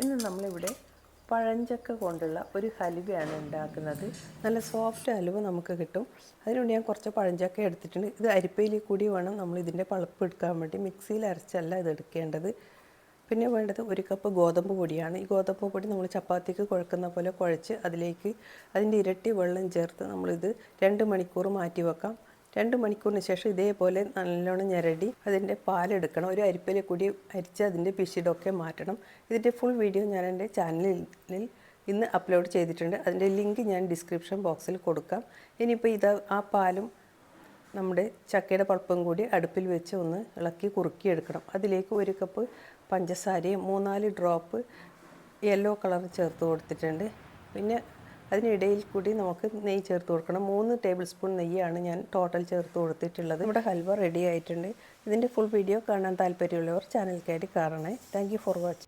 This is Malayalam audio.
ഇന്ന് നമ്മളിവിടെ പഴഞ്ചക്ക കൊണ്ടുള്ള ഒരു ഹലുവയാണ് ഉണ്ടാക്കുന്നത്. നല്ല സോഫ്റ്റ് ഹലുവ നമുക്ക് കിട്ടും. അതിനുവേണ്ടി ഞാൻ കുറച്ച് പഴഞ്ചക്ക എടുത്തിട്ടുണ്ട്. ഇത് അരിപ്പയിൽ കൂടി വേണം നമ്മൾ ഇതിൻ്റെ പൾപ്പ് എടുക്കാൻ വേണ്ടി. മിക്സിയിൽ അരച്ചല്ല ഇത് എടുക്കേണ്ടത്. പിന്നെ വേണ്ടത് 1 കപ്പ് ഗോതമ്പ് പൊടിയാണ്. ഈ ഗോതമ്പ് പൊടി നമ്മൾ ചപ്പാത്തിക്ക് കുഴക്കുന്ന പോലെ കുഴച്ച് അതിലേക്ക് അതിൻ്റെ ഇരട്ടി വെള്ളം ചേർത്ത് നമ്മളിത് 2 മണിക്കൂർ മാറ്റി വെക്കാം. 2 മണിക്കൂറിന് ശേഷം ഇതേപോലെ നല്ലോണം ഞെരടി അതിൻ്റെ പാലെടുക്കണം. ഒരു അരിപ്പയിൽ കൂടി അരിച്ച് അതിൻ്റെ പിശിടൊക്കെ മാറ്റണം. ഇതിൻ്റെ ഫുൾ വീഡിയോ ഞാൻ എൻ്റെ ചാനലിൽ ഇന്ന് അപ്ലോഡ് ചെയ്തിട്ടുണ്ട്. അതിൻ്റെ ലിങ്ക് ഞാൻ ഡിസ്ക്രിപ്ഷൻ ബോക്സിൽ കൊടുക്കാം. ഇനിയിപ്പോൾ ഇത് ആ പാലും നമ്മുടെ ചക്കയുടെ പൾപ്പും കൂടി അടുപ്പിൽ വെച്ച് ഒന്ന് ഇളക്കി കുറുക്കിയെടുക്കണം. അതിലേക്ക് 1 കപ്പ് പഞ്ചസാരയും 3-4 ഡ്രോപ്പ് യെല്ലോ കളർ ചേർത്ത് കൊടുത്തിട്ടുണ്ട്. പിന്നെ അതിനിടയിൽ കൂടി നമുക്ക് നെയ്യ് ചേർത്ത് കൊടുക്കണം. 3 ടേബിൾ സ്പൂൺ നെയ്യാണ് ഞാൻ ടോട്ടൽ ചേർത്ത് കൊടുത്തിട്ടുള്ളത്. നമ്മുടെ ഹൽവ റെഡി ആയിട്ടുണ്ട്. ഇതിൻ്റെ ഫുൾ വീഡിയോ കാണാൻ താല്പര്യമുള്ളവർ ചാനൽ കയറി കാണണേ. Thank you for watching.